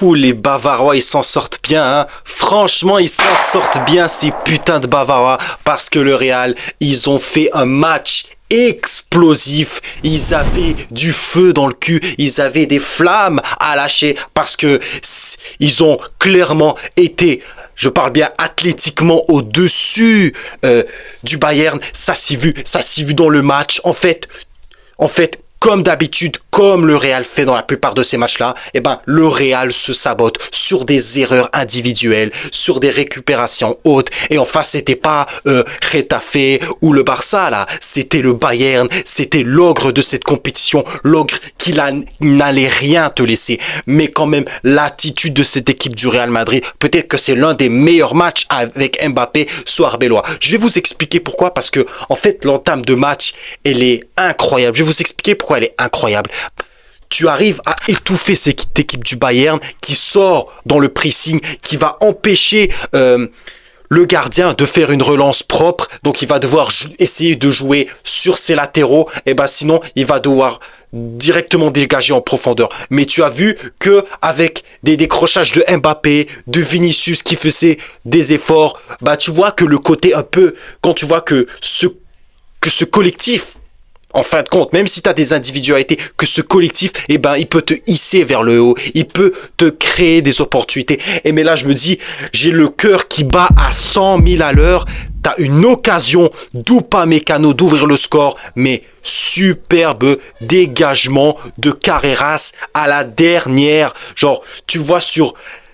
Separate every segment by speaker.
Speaker 1: Les Bavarois, ils s'en sortent bien, hein. Franchement, ils s'en sortent bien, ces putains de Bavarois, parce que le Real, ils ont fait un match explosif, ils avaient du feu dans le cul, ils avaient des flammes à lâcher, parce que ils ont clairement été, je parle bien athlétiquement, au-dessus du Bayern. Ça s'est vu dans le match. En fait, comme d'habitude, comme le Real fait dans la plupart de ces matchs-là, eh ben, le Real se sabote sur des erreurs individuelles, sur des récupérations hautes. Et en face, c'était pas Getafe ou le Barça, là. C'était le Bayern, c'était l'ogre de cette compétition, l'ogre qui n'allait rien te laisser. Mais quand même, l'attitude de cette équipe du Real Madrid, peut-être que c'est l'un des meilleurs matchs avec Mbappé sous Arbeloa. Je vais vous expliquer pourquoi, parce que, en fait, l'entame de match, elle est incroyable. Je vais vous expliquer pourquoi elle est incroyable. Tu arrives à étouffer cette équipe du Bayern qui sort dans le pressing, qui va empêcher le gardien de faire une relance propre. Donc il va devoir essayer de jouer sur ses latéraux. Et ben sinon il va devoir directement dégager en profondeur. Mais tu as vu que avec des décrochages de Mbappé, de Vinicius qui faisait des efforts, bah tu vois que le côté un peu, quand tu vois que ce collectif, en fin de compte, même si tu as des individualités, que ce collectif, eh ben, il peut te hisser vers le haut, il peut te créer des opportunités. Et mais là, je me dis, j'ai le cœur qui bat à 100 000 à l'heure. T'as une occasion d'Upamecano d'ouvrir le score, mais superbe dégagement de Carreras à la dernière. Genre, tu vois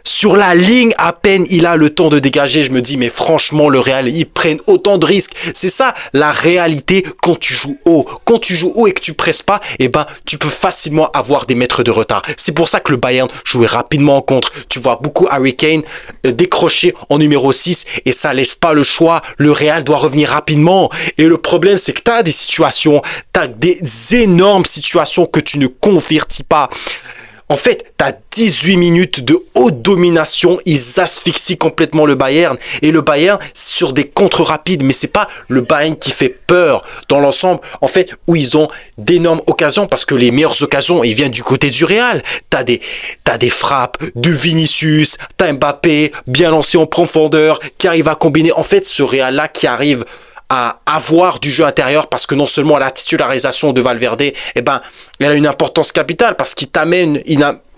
Speaker 1: sur la ligne, à peine il a le temps de dégager. Je me dis, mais franchement, le Real, ils prennent autant de risques. C'est ça, la réalité quand tu joues haut. Quand tu joues haut et que tu presses pas, eh ben, tu peux facilement avoir des mètres de retard. C'est pour ça que le Bayern jouait rapidement en contre. Tu vois beaucoup Harry Kane décrocher en numéro 6 et ça laisse pas le choix. Le Real doit revenir rapidement. Et le problème, c'est que tu as des situations, tu as des énormes situations que tu ne convertis pas. En fait, tu as 18 minutes de haute domination, ils asphyxient complètement le Bayern. Et le Bayern, sur des contres rapides, mais c'est pas le Bayern qui fait peur dans l'ensemble. En fait, où ils ont d'énormes occasions, parce que les meilleures occasions, ils viennent du côté du Real. T'as des frappes de Vinicius, t'as Mbappé, bien lancé en profondeur, qui arrive à combiner. En fait, ce Real-là qui arrive à avoir du jeu intérieur, parce que non seulement la titularisation de Valverde, eh ben, elle a une importance capitale parce qu'il t'amène,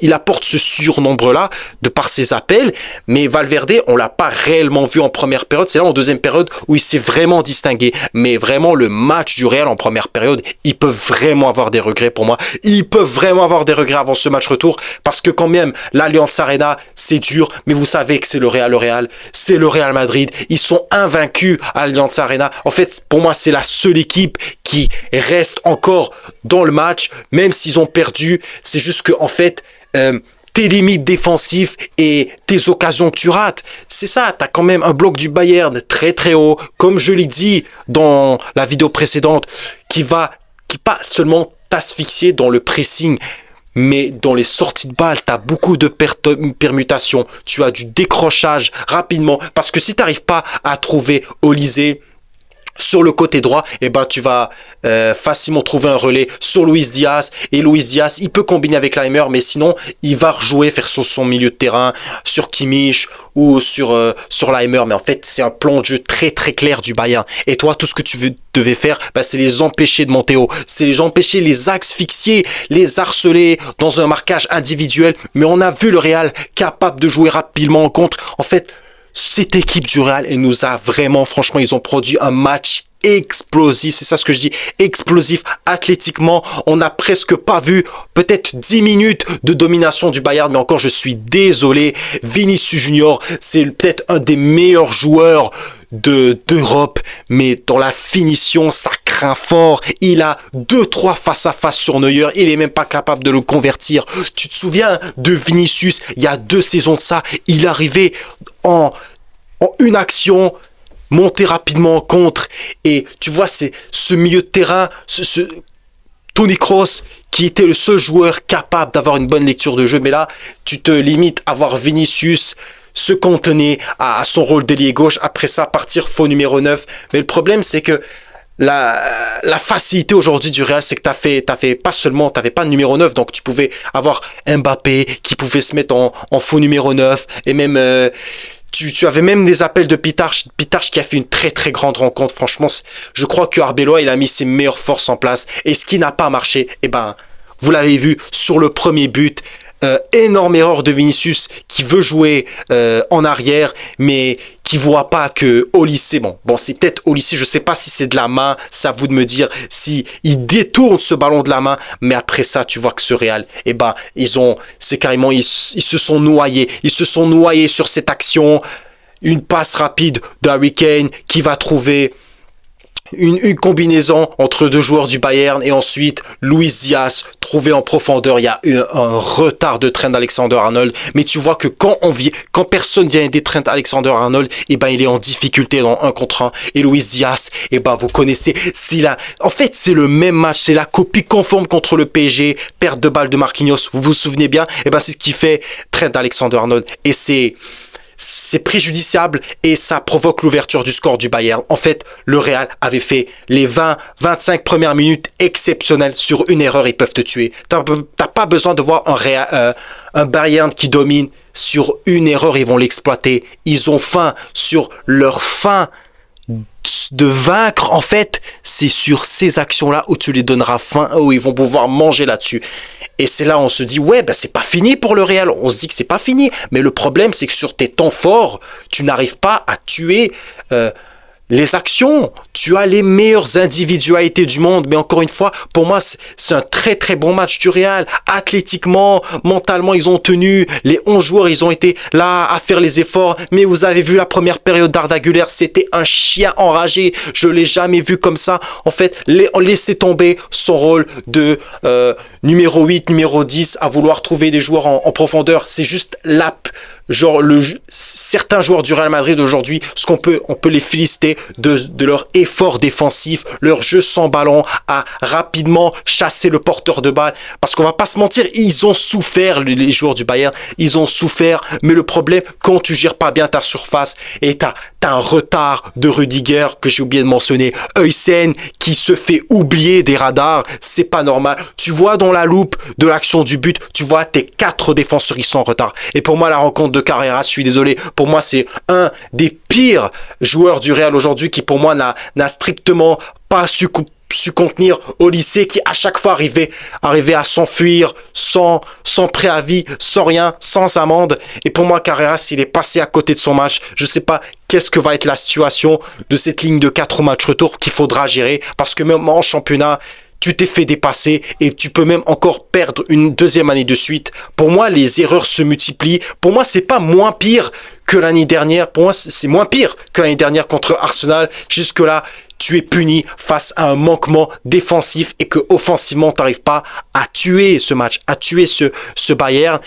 Speaker 1: il apporte ce surnombre-là de par ses appels, mais Valverde, on l'a pas réellement vu en première période, c'est là en deuxième période où il s'est vraiment distingué. Mais vraiment, le match du Real en première période, ils peuvent vraiment avoir des regrets pour moi. Ils peuvent vraiment avoir des regrets avant ce match retour, parce que quand même, l'Allianz Arena, c'est dur, mais vous savez que c'est le Real, c'est le Real Madrid, ils sont invaincus à l'Allianz Arena. En fait, pour moi, c'est la seule équipe qui reste encore dans le match, même s'ils ont perdu. C'est juste que, en fait, tes limites défensives et tes occasions que tu rates, c'est ça, tu as quand même un bloc du Bayern très très haut, comme je l'ai dit dans la vidéo précédente, qui pas seulement t'asphyxier dans le pressing, mais dans les sorties de balles, tu as beaucoup de permutations, tu as du décrochage rapidement, parce que si tu n'arrives pas à trouver Olysée sur le côté droit, eh ben tu vas facilement trouver un relais sur Luis Diaz, et Luis Diaz, il peut combiner avec Laimer, mais sinon il va rejouer, faire son milieu de terrain sur Kimmich ou sur Laimer. Mais en fait, c'est un plan de jeu très très clair du Bayern, et toi, tout ce que devais faire, bah, c'est les empêcher de monter haut, c'est les empêcher, les asphyxier, les harceler dans un marquage individuel. Mais on a vu le Real capable de jouer rapidement en contre. En fait, cette équipe du Real, elle nous a vraiment, franchement, ils ont produit un match explosif, c'est ça ce que je dis, explosif, athlétiquement. On n'a presque pas vu, peut-être 10 minutes de domination du Bayern, mais encore, je suis désolé, Vinicius Junior, c'est peut-être un des meilleurs joueurs d'Europe, mais dans la finition, ça craint fort. Il a 2-3 face à face sur Neuer, il est même pas capable de le convertir. Tu te souviens de Vinicius, il y a 2 saisons de ça, il arrivait en une action, monter rapidement en contre, et tu vois, c'est ce milieu de terrain, Toni Kroos, qui était le seul joueur capable d'avoir une bonne lecture de jeu. Mais là, tu te limites à voir Vinicius se contenir à son rôle d'ailier gauche, après ça partir faux numéro 9. Mais le problème, c'est que la facilité aujourd'hui du Real, c'est que t'avais pas seulement, t'avais pas de numéro 9, donc tu pouvais avoir Mbappé qui pouvait se mettre en faux numéro 9, et même, tu avais même des appels de Pitarch qui a fait une très très grande rencontre. Franchement, je crois que Arbeloa, il a mis ses meilleures forces en place, et ce qui n'a pas marché, eh ben, vous l'avez vu sur le premier but. Énorme erreur de Vinicius qui veut jouer en arrière, mais qui voit pas que Olysée, bon c'est peut-être Olysée, je sais pas si c'est de la main, c'est à vous de me dire si il détourne ce ballon de la main, mais après ça tu vois que ce Real, eh ben c'est carrément ils se sont noyés sur cette action, une passe rapide d'Harry Kane qui va trouver une combinaison entre deux joueurs du Bayern, et ensuite Luis Diaz trouvé en profondeur. Il y a eu un retard de Trent Alexander-Arnold, mais tu vois que quand personne vient aider Trent Alexander-Arnold, et ben il est en difficulté dans 1 contre 1, et Luis Diaz, et ben vous connaissez, en fait c'est le même match, c'est la copie conforme contre le PSG, perte de balle de Marquinhos, vous vous souvenez bien, et ben c'est ce qui fait Trent Alexander-Arnold, et c'est préjudiciable, et ça provoque l'ouverture du score du Bayern. En fait, le Real avait fait les 20-25 premières minutes exceptionnelles. Sur une erreur, ils peuvent te tuer. T'as pas besoin de voir un Bayern qui domine. Sur une erreur, ils vont l'exploiter. Ils ont faim sur leur faim de vaincre. En fait, c'est sur ces actions-là où tu les donneras faim, où ils vont pouvoir manger là-dessus. Et c'est là où on se dit, ouais, c'est pas fini pour le Real. On se dit que c'est pas fini. Mais le problème, c'est que sur tes temps forts, tu n'arrives pas à tuer les actions. Tu as les meilleures individualités du monde. Mais encore une fois, pour moi, c'est un très très bon match du Real. Athlétiquement, mentalement, ils ont tenu. Les 11 joueurs, ils ont été là à faire les efforts. Mais vous avez vu la première période d'Arda Güler, c'était un chien enragé. Je l'ai jamais vu comme ça. En fait, laisser tomber son rôle de numéro 8, numéro 10, à vouloir trouver des joueurs en profondeur. C'est juste certains joueurs du Real Madrid aujourd'hui, on peut les féliciter de leur effort défensif, leur jeu sans ballon, à rapidement chasser le porteur de balle, parce qu'on va pas se mentir, ils ont souffert, les joueurs du Bayern, ils ont souffert, mais le problème, quand tu gères pas bien ta surface, et t'as un retard de Rudiger, que j'ai oublié de mentionner, Huysen, qui se fait oublier des radars, c'est pas normal. Tu vois dans la loupe de l'action du but, tu vois tes 4 défenseurs qui sont en retard. Et pour moi, la rencontre de Carreras, je suis désolé, pour moi, c'est un des pires joueurs du Real aujourd'hui, qui pour moi n'a strictement pas su contenir Olysée, qui à chaque fois arrivait à s'enfuir sans préavis, sans rien, sans amende. Et pour moi, Carreras, il est passé à côté de son match. Je sais pas qu'est-ce que va être la situation de cette ligne de 4 matchs retour qu'il faudra gérer, parce que même en championnat, tu t'es fait dépasser, et tu peux même encore perdre une deuxième année de suite. Pour moi, les erreurs se multiplient. Pour moi, c'est pas moins pire que l'année dernière. Pour moi, c'est moins pire que l'année dernière contre Arsenal. Jusque-là, tu es puni face à un manquement défensif, et que offensivement, tu n'arrives pas à tuer ce match, à tuer ce Bayern.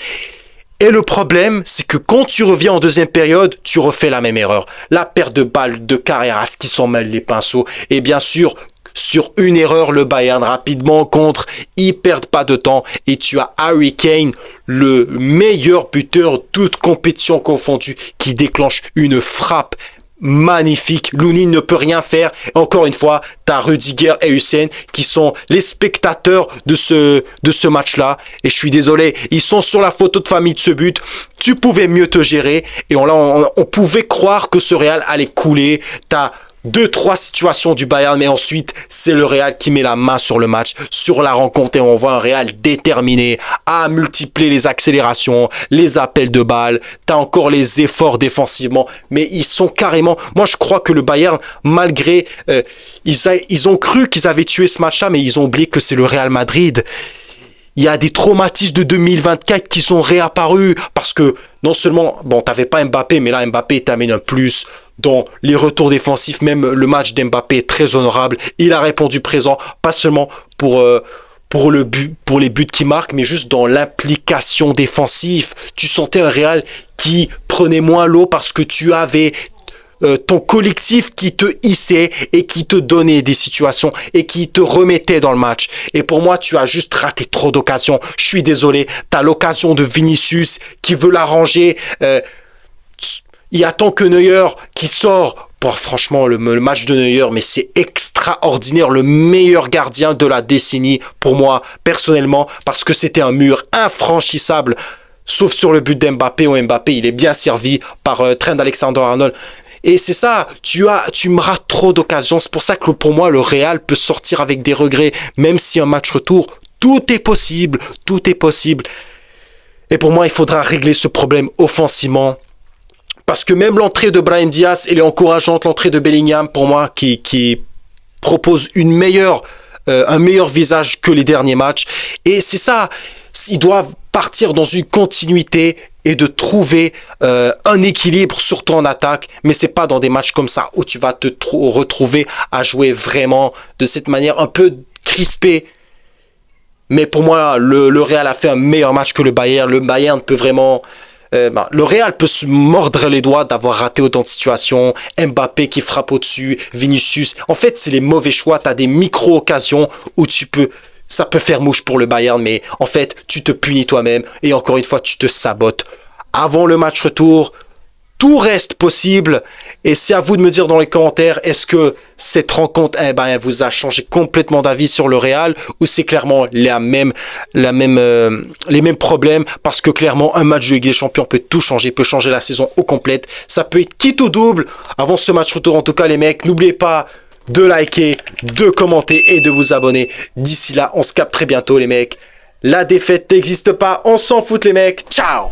Speaker 1: Et le problème, c'est que quand tu reviens en deuxième période, tu refais la même erreur. La perte de balle de Carreras qui s'en mêle les pinceaux. Et bien sûr, sur une erreur, le Bayern rapidement contre, ils perdent pas de temps, et tu as Harry Kane, le meilleur buteur, toute compétition confondue, qui déclenche une frappe magnifique. Lounine ne peut rien faire. Encore une fois, t'as Rudiger et Huysen qui sont les spectateurs de ce match-là. Et je suis désolé, ils sont sur la photo de famille de ce but. Tu pouvais mieux te gérer, et on pouvait croire que ce Real allait couler. T'as 2-3 situations du Bayern, mais ensuite c'est le Real qui met la main sur le match, sur la rencontre, et on voit un Real déterminé à multiplier les accélérations, les appels de balles. T'as encore les efforts défensivement, mais ils sont carrément, moi je crois que le Bayern, malgré ils ont cru qu'ils avaient tué ce match-là, mais ils ont oublié que c'est le Real Madrid. Il y a des traumatismes de 2024 qui sont réapparus, parce que non seulement, t'avais pas Mbappé, mais là Mbappé t'amène un plus dans les retours défensifs. Même le match d'Mbappé est très honorable. Il a répondu présent, pas seulement pour les buts qu'il marque, mais juste dans l'implication défensive. Tu sentais un Real qui prenait moins l'eau, parce que tu avais ton collectif qui te hissait et qui te donnait des situations et qui te remettait dans le match. Et pour moi, tu as juste raté trop d'occasions. Je suis désolé. T'as l'occasion de Vinicius qui veut l'arranger. Il attend que Neuer qui sort Franchement, le match de Neuer, mais c'est extraordinaire. Le meilleur gardien de la décennie, pour moi, personnellement, parce que c'était un mur infranchissable. Sauf sur le but d'Mbappé, où Mbappé, il est bien servi par Trent Alexander-Arnold. Et c'est ça, tu me rates trop d'occasions. C'est pour ça que pour moi, le Real peut sortir avec des regrets, même si un match retour, tout est possible, tout est possible. Et pour moi, il faudra régler ce problème offensivement. Parce que même l'entrée de Brahim Diaz, elle est encourageante. L'entrée de Bellingham, pour moi, qui propose un meilleur visage que les derniers matchs. Et c'est ça, ils doivent partir dans une continuité et de trouver un équilibre, surtout en attaque. Mais c'est pas dans des matchs comme ça où tu vas te retrouver à jouer vraiment de cette manière un peu crispée. Mais pour moi, le Real a fait un meilleur match que le Bayern. Le Bayern peut vraiment... le Real peut se mordre les doigts d'avoir raté autant de situations. Mbappé qui frappe au-dessus, Vinicius. En fait, c'est les mauvais choix. Tu as des micro-occasions où ça peut faire mouche pour le Bayern, mais en fait, tu te punis toi-même. Et encore une fois, tu te sabotes. Avant le match retour, tout reste possible. Et c'est à vous de me dire dans les commentaires, est-ce que cette rencontre, vous a changé complètement d'avis sur le Real, ou c'est clairement les mêmes problèmes, parce que clairement, un match de Ligue des Champions peut tout changer, peut changer la saison au complète. Ça peut être quitte ou double avant ce match retour. En tout cas, les mecs, n'oubliez pas de liker, de commenter et de vous abonner. D'ici là, on se capte très bientôt, les mecs. La défaite n'existe pas, on s'en fout, les mecs. Ciao!